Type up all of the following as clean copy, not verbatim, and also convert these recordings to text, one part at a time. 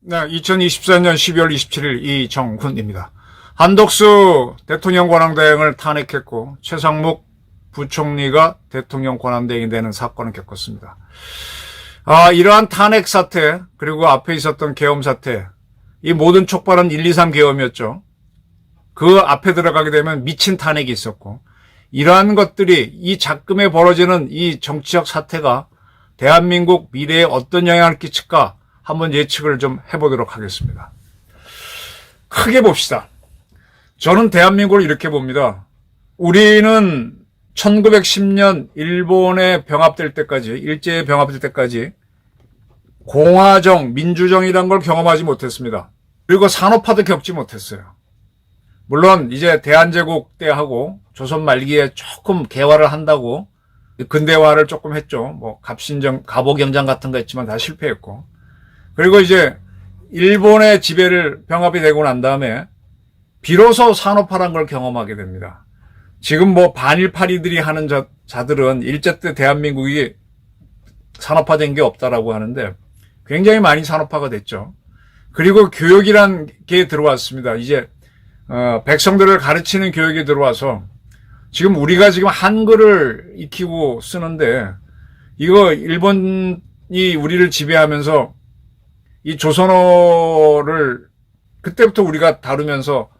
네, 2024년 12월 27일 이정훈입니다. 한덕수 대통령 권한대행을 탄핵했고 최상목 부총리가 대통령 권한대행이 되는 사건을 겪었습니다. 이러한 탄핵 사태 그리고 앞에 있었던 계엄 사태, 이 모든 촉발은 1, 2, 3 계엄이었죠. 그 앞에 들어가게 되면 미친 탄핵이 있었고, 이러한 것들이 이 작금에 벌어지는 이 정치적 사태가 대한민국 미래에 어떤 영향을 끼칠까 한번 예측을 좀 해보도록 하겠습니다. 크게 봅시다. 저는 대한민국을 이렇게 봅니다. 우리는 1910년 일본에 병합될 때까지, 일제에 병합될 때까지 공화정, 민주정이란 걸 경험하지 못했습니다. 그리고 산업화도 겪지 못했어요. 물론 이제 대한제국 때하고 조선 말기에 조금 개화를 한다고 근대화를 조금 했죠. 뭐 갑신정, 갑오경장 같은 거 했지만 다 실패했고. 그리고 이제 일본의 지배를 병합이 되고 난 다음에 비로소 산업화란 걸 경험하게 됩니다. 지금 뭐 반일파리들이 하는 자들은 일제 때 대한민국이 산업화된 게 없다라고 하는데 굉장히 많이 산업화가 됐죠. 그리고 교육이란 게 들어왔습니다. 이제 백성들을 가르치는 교육이 들어와서 지금 우리가 지금 한글을 익히고 쓰는데 이거 일본이 우리를 지배하면서 이 조선어를 그때부터 우리가 다루면서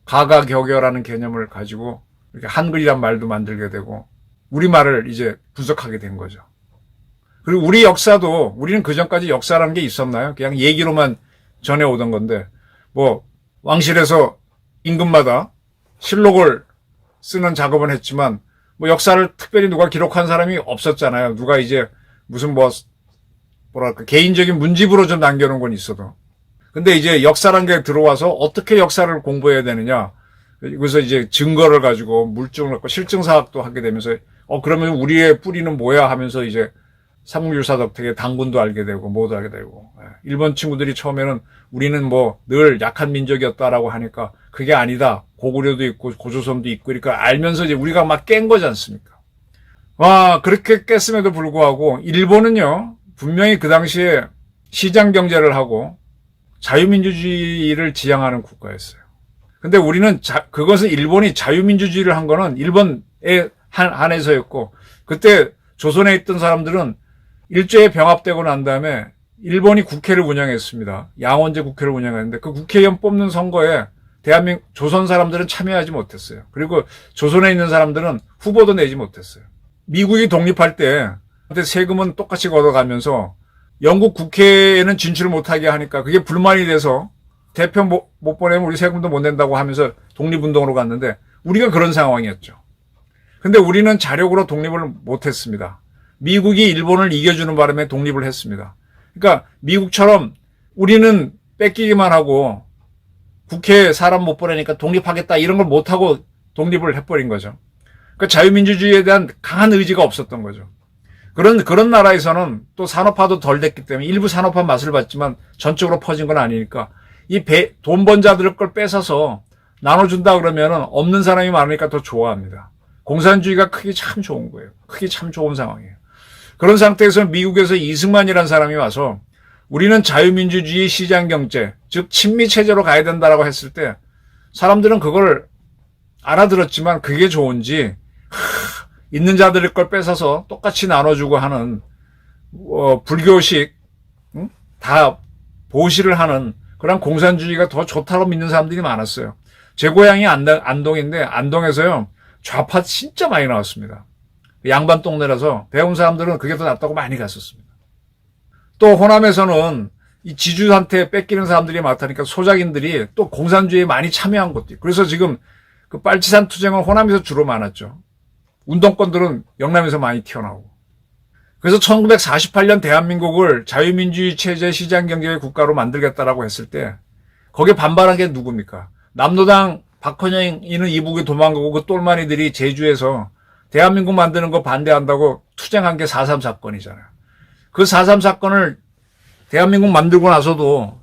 가가격여라는 개념을 가지고 이렇게 한글이란 말도 만들게 되고 우리말을 이제 분석하게 된 거죠. 그리고 우리 역사도 우리는 그전까지 역사라는 게 있었나요? 그냥 얘기로만 전해오던 건데 뭐 왕실에서 임금마다 실록을 쓰는 작업은 했지만 뭐 역사를 특별히 누가 기록한 사람이 없었잖아요. 누가 이제 무슨 뭐랄까 개인적인 문집으로 좀 남겨놓은 건 있어도. 근데 이제 역사란 게 들어와서 어떻게 역사를 공부해야 되느냐. 그래서 이제 증거를 가지고 물증을 갖고 실증사학도 하게 되면서 그러면 우리의 뿌리는 뭐야 하면서 이제 삼국유사덕택에 당군도 알게 되고 뭐도 알게 되고. 일본 친구들이 처음에는 우리는 뭐 늘 약한 민족이었다라고 하니까 그게 아니다. 고구려도 있고 고조선도 있고 그러니까 알면서 이제 우리가 막 깬 거지 않습니까? 그렇게 깼음에도 불구하고 일본은요. 분명히 그 당시에 시장 경제를 하고 자유민주주의를 지향하는 국가였어요. 근데 우리는 그것은 일본이 자유민주주의를 한 거는 일본에 한해서였고 그때 조선에 있던 사람들은 일제에 병합되고 난 다음에 일본이 국회를 운영했습니다. 양원제 국회를 운영했는데 그 국회의원 뽑는 선거에 대한민국 조선 사람들은 참여하지 못했어요. 그리고 조선에 있는 사람들은 후보도 내지 못했어요. 미국이 독립할 때 그때 세금은 똑같이 걷어가면서 영국 국회에는 진출을 못하게 하니까 그게 불만이 돼서 대표 못 보내면 우리 세금도 못 낸다고 하면서 독립운동으로 갔는데 우리가 그런 상황이었죠. 근데 우리는 자력으로 독립을 못했습니다. 미국이 일본을 이겨주는 바람에 독립을 했습니다. 그러니까 미국처럼 우리는 뺏기기만 하고 국회에 사람 못 보내니까 독립하겠다 이런 걸 못하고 독립을 해버린 거죠. 그러니까 자유민주주의에 대한 강한 의지가 없었던 거죠. 그런 나라에서는 또 산업화도 덜 됐기 때문에 일부 산업화 맛을 봤지만 전적으로 퍼진 건 아니니까 돈 번 자들 걸 뺏어서 나눠준다 그러면은 없는 사람이 많으니까 더 좋아합니다. 공산주의가 크기 참 좋은 거예요. 크기 참 좋은 상황이에요. 그런 상태에서 미국에서 이승만이라는 사람이 와서 우리는 자유민주주의 시장경제, 즉 친미체제로 가야 된다라고 했을 때 사람들은 그걸 알아들었지만 그게 좋은지 있는 자들의 걸 뺏어서 똑같이 나눠주고 하는 불교식 다 보시를 하는 그런 공산주의가 더 좋다고 믿는 사람들이 많았어요. 제 고향이 안동인데 안동에서요 좌파 진짜 많이 나왔습니다. 양반 동네라서 배운 사람들은 그게 더 낫다고 많이 갔었습니다. 또 호남에서는 이 지주한테 뺏기는 사람들이 많다니까 소작인들이 또 공산주의에 많이 참여한 것도 있고 그래서 지금 그 빨치산 투쟁은 호남에서 주로 많았죠. 운동권들은 영남에서 많이 튀어나오고. 그래서 1948년 대한민국을 자유민주주의 체제 시장경제의 국가로 만들겠다라고 했을 때 거기에 반발한 게 누굽니까? 남노당 박헌영이는 이북에 도망가고 그 똘마니들이 제주에서 대한민국 만드는 거 반대한다고 투쟁한 게 4.3 사건이잖아요. 그 4.3 사건을 대한민국 만들고 나서도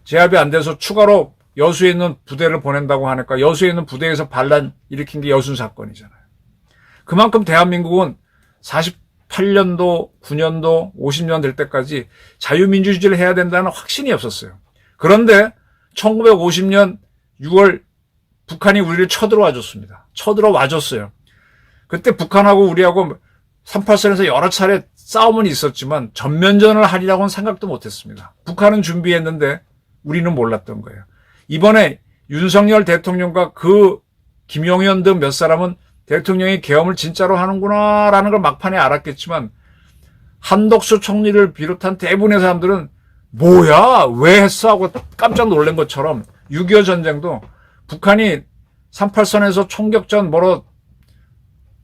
제압이 안 돼서 추가로 여수에 있는 부대를 보낸다고 하니까 여수에 있는 부대에서 반란 일으킨 게 여순 사건이잖아요. 그만큼 대한민국은 48년도, 9년도, 50년 될 때까지 자유민주주의를 해야 된다는 확신이 없었어요. 그런데 1950년 6월 북한이 우리를 쳐들어와 줬습니다. 쳐들어와 줬어요. 그때 북한하고 우리하고 38선에서 여러 차례 싸움은 있었지만 전면전을 하리라고는 생각도 못했습니다. 북한은 준비했는데 우리는 몰랐던 거예요. 이번에 윤석열 대통령과 그 김용현 등 몇 사람은 대통령이 계엄을 진짜로 하는구나라는 걸 막판에 알았겠지만 한덕수 총리를 비롯한 대부분의 사람들은 뭐야 왜 했어 하고 깜짝 놀란 것처럼 6.25 전쟁도 북한이 38선에서 총격전 뭐로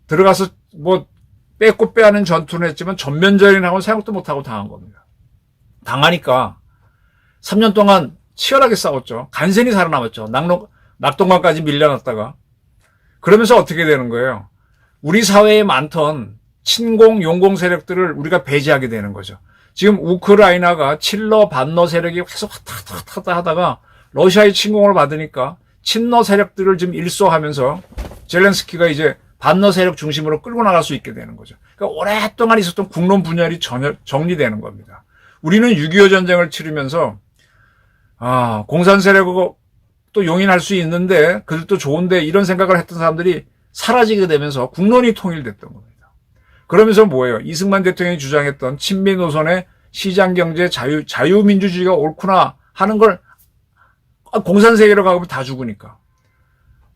들어가서 뭐 빼고 빼하는 전투는 했지만 전면전이라고는 생각도 못하고 당한 겁니다. 당하니까 3년 동안 치열하게 싸웠죠. 간신히 살아남았죠. 낙동강까지 밀려났다가. 그러면서 어떻게 되는 거예요? 우리 사회에 많던 친공, 용공 세력들을 우리가 배제하게 되는 거죠. 지금 우크라이나가 칠러, 반러 세력이 계속 왔다 하다가 러시아의 침공을 받으니까 친러 세력들을 지금 일소하면서 젤렌스키가 이제 반러 세력 중심으로 끌고 나갈 수 있게 되는 거죠. 그러니까 오랫동안 있었던 국론 분열이 정리되는 겁니다. 우리는 6.25 전쟁을 치르면서 공산 세력을 또 용인할 수 있는데 그들도 좋은데 이런 생각을 했던 사람들이 사라지게 되면서 국론이 통일됐던 겁니다. 그러면서 뭐예요? 이승만 대통령이 주장했던 친미 노선의 시장경제 자유민주주의가 옳구나 하는 걸 공산 세계로 가면 다 죽으니까.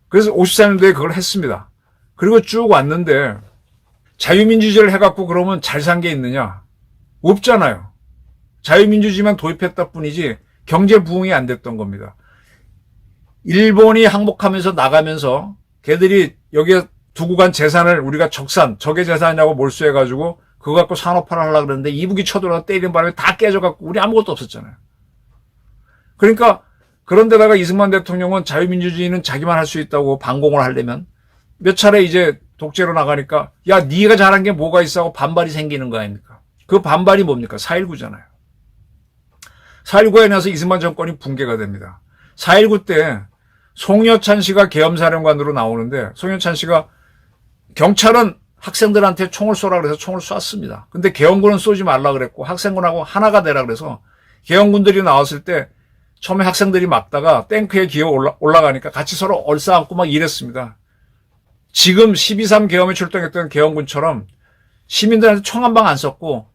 그래서 54년도에 그걸 했습니다. 그리고 쭉 왔는데 자유민주주의를 해갖고 그러면 잘 산 게 있느냐? 없잖아요. 자유민주주의만 도입했다 뿐이지 경제 부흥이 안 됐던 겁니다. 일본이 항복하면서 나가면서 걔들이 여기에 두고 간 재산을 우리가 적의 재산이라고 몰수해가지고 그거 갖고 산업화를 하려고 그랬는데 이북이 쳐들어와 때리는 바람에 다 깨져갖고 우리 아무것도 없었잖아요. 그러니까 그런데다가 이승만 대통령은 자유민주주의는 자기만 할 수 있다고 반공을 하려면 몇 차례 이제 독재로 나가니까 야 네가 잘한 게 뭐가 있어 하고 반발이 생기는 거 아닙니까? 그 반발이 뭡니까? 4.19잖아요. 4.19에 나서 이승만 정권이 붕괴가 됩니다. 4.19 때 송여찬 씨가 계엄사령관으로 나오는데 송여찬 씨가 경찰은 학생들한테 총을 쏘라 그래서 총을 쐈습니다. 근데 계엄군은 쏘지 말라 그랬고 학생군하고 하나가 되라 그래서 계엄군들이 나왔을 때 처음에 학생들이 막다가 탱크에 기어 올라가니까 같이 서로 얼싸안고 막 이랬습니다. 지금 12.3 계엄에 출동했던 계엄군처럼 시민들한테 총 한 방 안 쐈고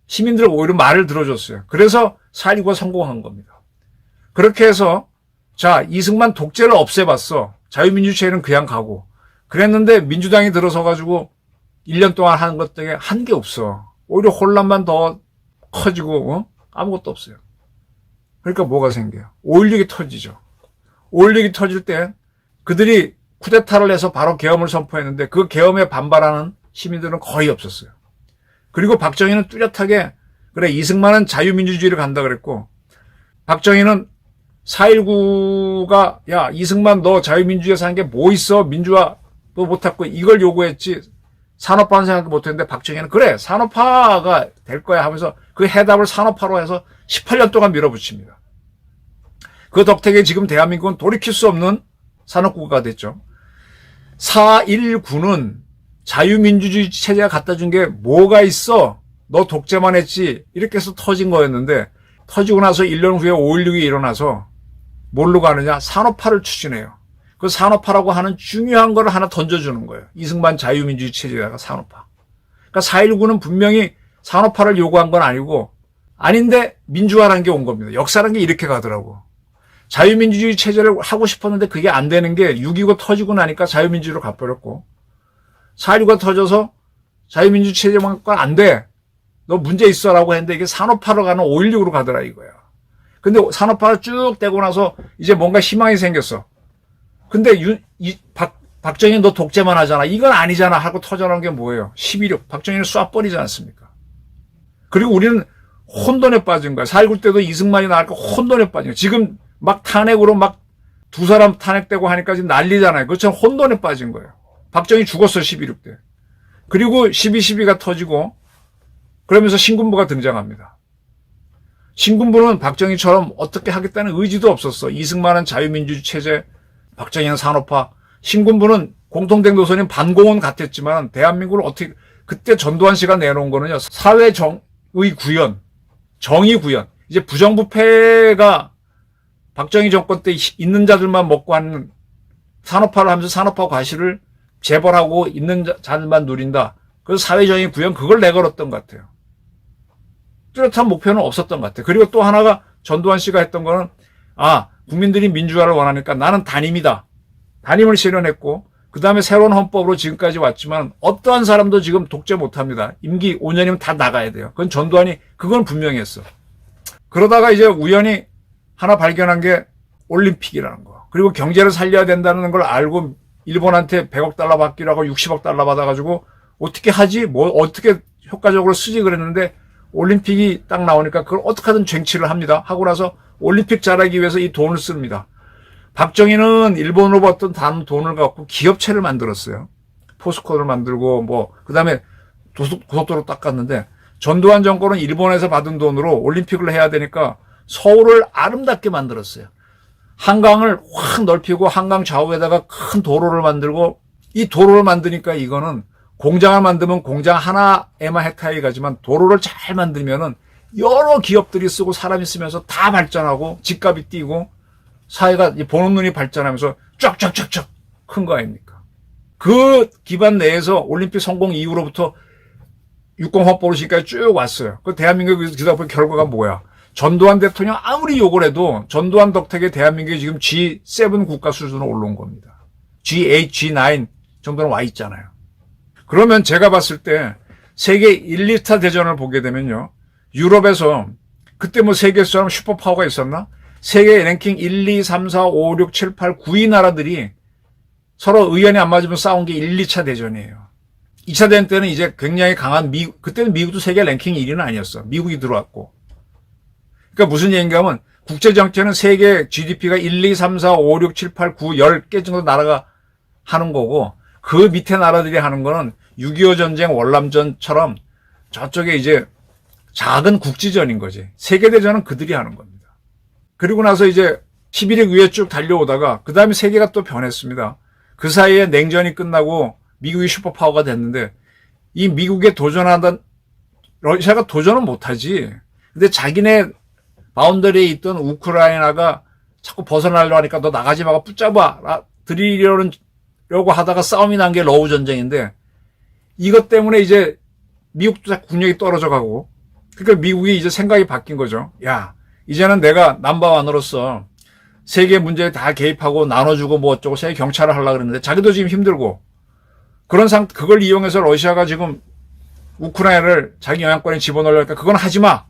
시민들 오히려 말을 들어줬어요. 그래서 4.19가 성공한 겁니다. 그렇게 해서 자 이승만 독재를 없애봤어. 자유민주주의는 그냥 가고 그랬는데 민주당이 들어서가지고 1년 동안 하는 것 중에 한 게 없어. 오히려 혼란만 더 커지고 아무것도 없어요. 그러니까 뭐가 생겨요? 5.16이 터지죠. 5.16이 터질 때 그들이 쿠데타를 해서 바로 계엄을 선포했는데 그 계엄에 반발하는 시민들은 거의 없었어요. 그리고 박정희는 뚜렷하게 그래 이승만은 자유민주주의를 간다 그랬고 박정희는 4.19가 야 이승만 너 자유민주주의에서 한 게 뭐 있어 민주화 너 못했고 이걸 요구했지 산업화는 생각도 못했는데 박정희는 그래 산업화가 될 거야 하면서 그 해답을 산업화로 해서 18년 동안 밀어붙입니다. 그 덕택에 지금 대한민국은 돌이킬 수 없는 산업국가가 됐죠. 4.19는 자유민주주의 체제가 갖다 준 게 뭐가 있어? 너 독재만 했지. 이렇게 해서 터진 거였는데 터지고 나서 1년 후에 5.16이 일어나서 뭘로 가느냐? 산업화를 추진해요. 그 산업화라고 하는 중요한 걸 하나 던져주는 거예요. 이승만 자유민주주의 체제가 산업화. 그러니까 4.19는 분명히 산업화를 요구한 건 아니고 아닌데 민주화라는 게 온 겁니다. 역사라는 게 이렇게 가더라고. 자유민주주의 체제를 하고 싶었는데 그게 안 되는 게 6.25 터지고 나니까 자유민주주의로 가버렸고 4.19가 터져서 자유민주주의 체제만 안 돼. 너 문제 있어라고 했는데 이게 산업화로 가는 5.16으로 가더라 이거야. 근데 산업화가 쭉 되고 나서 이제 뭔가 희망이 생겼어. 근데 박정희 너 독재만 하잖아. 이건 아니잖아 하고 터져나온 게 뭐예요? 11.6. 박정희를 쏴버리지 않습니까? 그리고 우리는 혼돈에 빠진 거야. 4.19 때도 이승만이 나니까 혼돈에 빠진 거야. 지금 막 탄핵으로 막 두 사람 탄핵되고 하니까 지금 난리잖아요. 그것처럼 혼돈에 빠진 거예요. 박정희 죽었어 11.6 때. 그리고 12.12가 터지고 그러면서 신군부가 등장합니다. 신군부는 박정희처럼 어떻게 하겠다는 의지도 없었어. 이승만은 자유민주주의 체제, 박정희는 산업화. 신군부는 공통된 노선인 반공은 같았지만 대한민국을 어떻게 그때 전두환 씨가 내놓은 거는요. 사회정의 구현, 정의 구현. 이제 부정부패가 박정희 정권 때 있는 자들만 먹고 하는 산업화를 하면서 산업화 과실을 재벌하고 있는 자들만 누린다. 그래서 사회정의 구현 그걸 내걸었던 것 같아요. 뚜렷한 목표는 없었던 것 같아요. 그리고 또 하나가 전두환 씨가 했던 거는 국민들이 민주화를 원하니까 나는 단임이다. 단임을 실현했고 그 다음에 새로운 헌법으로 지금까지 왔지만 어떠한 사람도 지금 독재 못합니다. 임기 5년이면 다 나가야 돼요. 그건 전두환이 그건 분명히 했어. 그러다가 이제 우연히 하나 발견한 게 올림픽이라는 거. 그리고 경제를 살려야 된다는 걸 알고 일본한테 100억 달러 받기로 하고 60억 달러 받아가지고 어떻게 하지? 어떻게 효과적으로 쓰지 그랬는데 올림픽이 딱 나오니까 그걸 어떻게든 쟁취를 합니다. 하고 나서 올림픽 잘하기 위해서 이 돈을 씁니다. 박정희는 일본으로 받던 돈을 갖고 기업체를 만들었어요. 포스코를 만들고 그 다음에 고속도로 닦았는데 전두환 정권은 일본에서 받은 돈으로 올림픽을 해야 되니까 서울을 아름답게 만들었어요. 한강을 확 넓히고 한강 좌우에다가 큰 도로를 만들고 이 도로를 만드니까 이거는 공장을 만들면 공장 하나에만 혜택이 가지만 도로를 잘 만들면은 여러 기업들이 쓰고 사람이 쓰면서 다 발전하고 집값이 뛰고 사회가 보는 눈이 발전하면서 쫙쫙쫙쫙 큰 거 아닙니까? 그 기반 내에서 올림픽 성공 이후로부터 육공헌법으로 지금까지 쭉 왔어요. 그 대한민국에서 그다 보니 결과가 뭐야? 전두환 대통령 아무리 욕을 해도 전두환 덕택에 대한민국이 지금 G7 국가 수준으로 올라온 겁니다. G8, G9 정도는 와 있잖아요. 그러면 제가 봤을 때 세계 1, 2차 대전을 보게 되면요. 유럽에서 그때 세계에서 슈퍼파워가 있었나? 세계 랭킹 1, 2, 3, 4, 5, 6, 7, 8, 9위 나라들이 서로 의견이 안 맞으면 싸운 게 1, 2차 대전이에요. 2차 대전 때는 이제 굉장히 강한 미국, 그때는 미국도 세계 랭킹 1위는 아니었어. 미국이 들어왔고. 그러니까 무슨 얘기인가 하면 국제정치는 세계 GDP가 1, 2, 3, 4, 5, 6, 7, 8, 9, 10개 정도 나라가 하는 거고 그 밑에 나라들이 하는 거는 6.25 전쟁, 월남전처럼 저쪽에 이제 작은 국지전인 거지. 세계대전은 그들이 하는 겁니다. 그리고 나서 이제 11위 위에 쭉 달려오다가 그 다음에 세계가 또 변했습니다. 그 사이에 냉전이 끝나고 미국이 슈퍼파워가 됐는데 이 미국에 도전하던 러시아가 도전은 못하지. 근데 자기네 바운더리에 있던 우크라이나가 자꾸 벗어나려고 하니까 너 나가지 말고 붙잡아 들이려고 하다가 싸움이 난 게 러우 전쟁인데 이것 때문에 이제 미국도 국력이 떨어져 가고 그러니까 미국이 이제 생각이 바뀐 거죠. 야, 이제는 내가 넘버원으로서 세계 문제에 다 개입하고 나눠주고 어쩌고 세계 경찰을 하려고 그랬는데 자기도 지금 힘들고 그런 그걸 이용해서 러시아가 지금 우크라이나를 자기 영향권에 집어넣으려니까 그건 하지 마!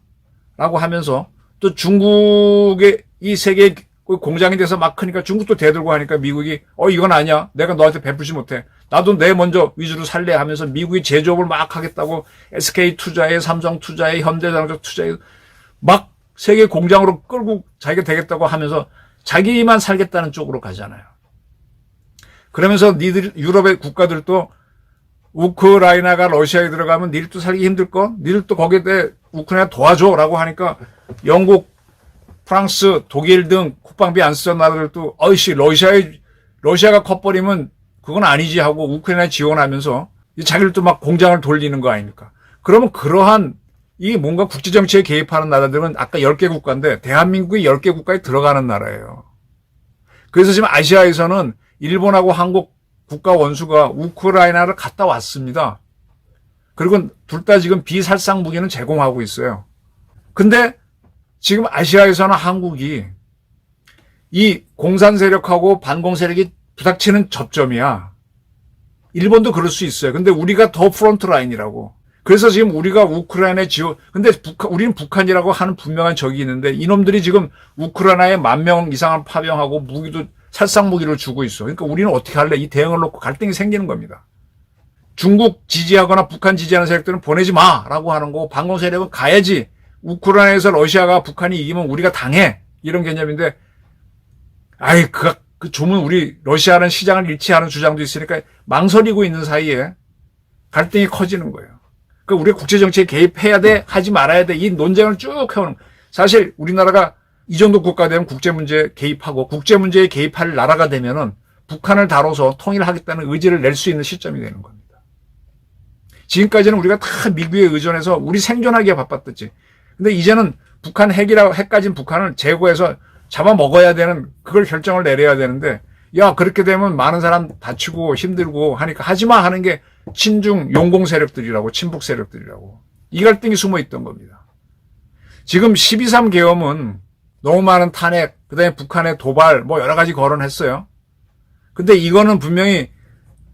라고 하면서 또 중국의 이 세계 공장이 돼서 막 크니까 중국도 대들고 하니까 미국이 이건 아니야. 내가 너한테 베풀지 못해. 나도 내 먼저 위주로 살래 하면서 미국이 제조업을 막 하겠다고 SK 투자에 삼성 투자에 현대자동차 투자에 막 세계 공장으로 끌고 자기가 되겠다고 하면서 자기만 살겠다는 쪽으로 가잖아요. 그러면서 유럽의 국가들도 우크라이나가 러시아에 들어가면 니들도 살기 힘들거? 니들도 거기에 대해 우크라이나 도와줘라고 하니까 영국, 프랑스, 독일 등 국방비 안 쓰던 나라들도 러시아가 커버리면 그건 아니지 하고 우크라이나 지원하면서 자기들도 막 공장을 돌리는 거 아닙니까? 그러면 그러한 이 뭔가 국제정치에 개입하는 나라들은 아까 10개 국가인데 대한민국이 10개 국가에 들어가는 나라예요. 그래서 지금 아시아에서는 일본하고 한국 국가 원수가 우크라이나를 갔다 왔습니다. 그리고 둘 다 지금 비살상 무기는 제공하고 있어요. 근데 지금 아시아에서는 한국이 이 공산 세력하고 반공 세력이 부닥치는 접점이야. 일본도 그럴 수 있어요. 근데 우리가 더 프론트 라인이라고. 그래서 지금 우리가 우크라이나에 근데 우리는 북한이라고 하는 분명한 적이 있는데 이놈들이 지금 우크라이나에 10,000명 이상을 파병하고 무기도 살상 무기를 주고 있어. 그러니까 우리는 어떻게 할래? 이 대응을 놓고 갈등이 생기는 겁니다. 중국 지지하거나 북한 지지하는 세력들은 보내지 마라고 하는 거고 반공 세력은 가야지. 우크라이나에서 러시아가 북한이 이기면 우리가 당해. 이런 개념인데 그 조문 우리 러시아는 시장을 잃지 않은 주장도 있으니까 망설이고 있는 사이에 갈등이 커지는 거예요. 그러니까 우리가 국제정치에 개입해야 돼, 하지 말아야 돼. 이 논쟁을 쭉 해오는 사실 우리나라가 이 정도 국가 되면 국제문제에 개입하고 국제문제에 개입할 나라가 되면은 북한을 다뤄서 통일하겠다는 의지를 낼 수 있는 시점이 되는 겁니다. 지금까지는 우리가 다 미국에 의존해서 우리 생존하기에 바빴었지. 근데 이제는 북한 핵 가진 북한을 제거해서 잡아먹어야 되는 그걸 결정을 내려야 되는데 야 그렇게 되면 많은 사람 다치고 힘들고 하니까 하지마 하는 게 친중 용공 세력들이라고 친북 세력들이라고 이 갈등이 숨어 있던 겁니다. 지금 12.3 계엄은 너무 많은 탄핵 그다음에 북한의 도발 뭐 여러 가지 거론했어요. 근데 이거는 분명히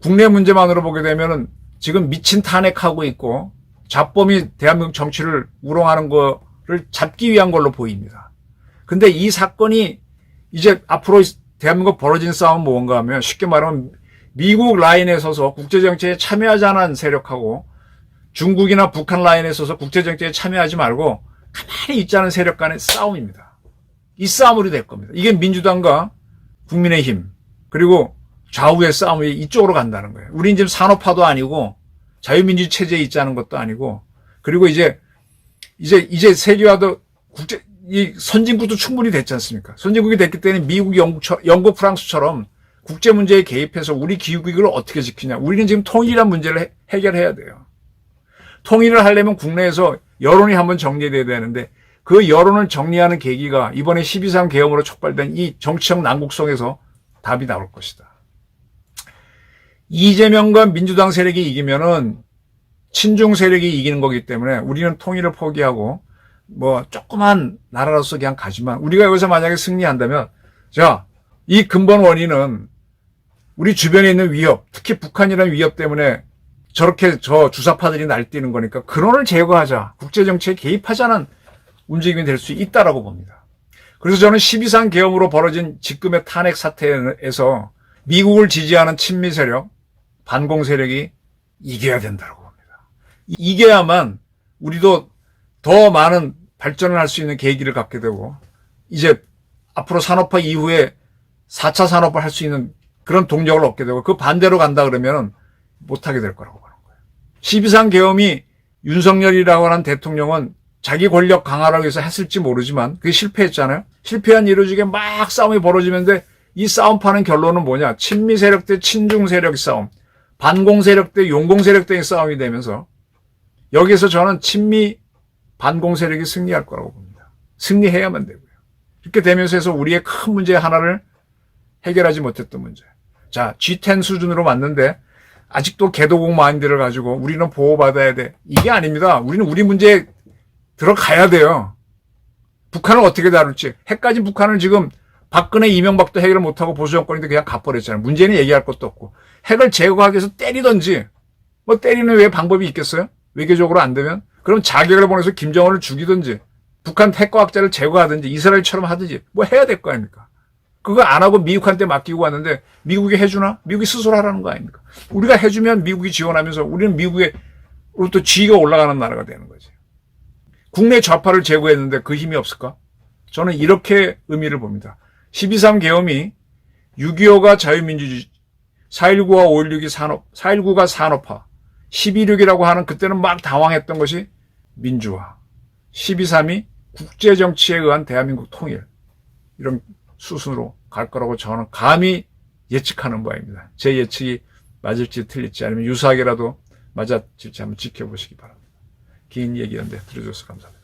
국내 문제만으로 보게 되면은 지금 미친 탄핵하고 있고 잡범이 대한민국 정치를 우롱하는 거를 잡기 위한 걸로 보입니다. 근데 이 사건이 이제 앞으로 대한민국 벌어진 싸움은 뭔가 하면 쉽게 말하면 미국 라인에 서서 국제정치에 참여하지 않은 세력하고 중국이나 북한 라인에 서서 국제정치에 참여하지 말고 가만히 있지 않은 세력 간의 싸움입니다. 이 싸움으로 될 겁니다. 이게 민주당과 국민의힘 그리고 좌우의 싸움이 이쪽으로 간다는 거예요. 우린 지금 산업화도 아니고 자유민주 체제에 있지 않은 것도 아니고 그리고 이제 세계화도 이 선진국도 충분히 됐지 않습니까? 선진국이 됐기 때문에 미국, 영국, 프랑스처럼 국제 문제에 개입해서 우리 기후위기를 어떻게 지키냐. 우리는 지금 통일이란 문제를 해결해야 돼요. 통일을 하려면 국내에서 여론이 한번 정리돼야 되는데 그 여론을 정리하는 계기가 이번에 12.3 계엄으로 촉발된 이 정치적 난국성에서 답이 나올 것이다. 이재명과 민주당 세력이 이기면은 친중 세력이 이기는 거기 때문에 우리는 통일을 포기하고 뭐 조그만 나라로서 그냥 가지만 우리가 여기서 만약에 승리한다면 자, 이 근본 원인은 우리 주변에 있는 위협, 특히 북한이라는 위협 때문에 저렇게 저 주사파들이 날뛰는 거니까 근원을 제거하자. 국제정치에 개입하자는 움직임이 될 수 있다라고 봅니다. 그래서 저는 12.3 계엄으로 벌어진 지금의 탄핵 사태에서 미국을 지지하는 친미 세력, 반공 세력이 이겨야 된다고 봅니다. 이겨야만 우리도 더 많은 발전을 할 수 있는 계기를 갖게 되고 이제 앞으로 산업화 이후에 4차 산업을 할 수 있는 그런 동력을 얻게 되고 그 반대로 간다 그러면 못하게 될 거라고 보는 거예요. 12.3 계엄이 윤석열이라고 하는 대통령은 자기 권력 강화를 위해서 했을지 모르지만 그게 실패했잖아요. 실패한 이루어지게 막 싸움이 벌어지는데 이 싸움파는 결론은 뭐냐. 친미 세력 대 친중 세력 싸움, 반공 세력 대 용공 세력 대의 싸움이 되면서 여기에서 저는 친미 반공 세력이 승리할 거라고 봅니다. 승리해야만 되고요. 이렇게 되면서 해서 우리의 큰 문제 하나를 해결하지 못했던 문제. 자, G10 수준으로 왔는데 아직도 개도국 마인드를 가지고 우리는 보호받아야 돼. 이게 아닙니다. 우리는 우리 문제에 들어가야 돼요. 북한을 어떻게 다룰지. 핵 가진 북한을 지금 박근혜, 이명박도 해결을 못하고 보수 정권인데 그냥 가버렸잖아요. 문제는 얘기할 것도 없고. 핵을 제거하기 위해서 때리든지 뭐 때리는 왜 방법이 있겠어요? 외교적으로 안 되면? 그럼 자격을 보내서 김정은을 죽이든지 북한 핵과학자를 제거하든지 이스라엘처럼 하든지 뭐 해야 될 거 아닙니까? 그거 안 하고 미국한테 맡기고 왔는데 미국이 해주나? 미국이 스스로 하라는 거 아닙니까? 우리가 해주면 미국이 지원하면서 우리는 미국으로부터 지위가 올라가는 나라가 되는 거지. 국내 좌파를 제거했는데 그 힘이 없을까? 저는 이렇게 의미를 봅니다. 12.3 계엄이 6.25가 자유민주주의, 4.19와 5.16이 산업, 4.19가 산업화, 12.6이라고 하는 그때는 막 당황했던 것이 민주화, 12.3이 국제정치에 의한 대한민국 통일, 이런 수순으로 갈 거라고 저는 감히 예측하는 바입니다. 제 예측이 맞을지 틀릴지 아니면 유사하게라도 맞아질지 한번 지켜보시기 바랍니다. 긴 얘기였는데 들어줘서 감사합니다.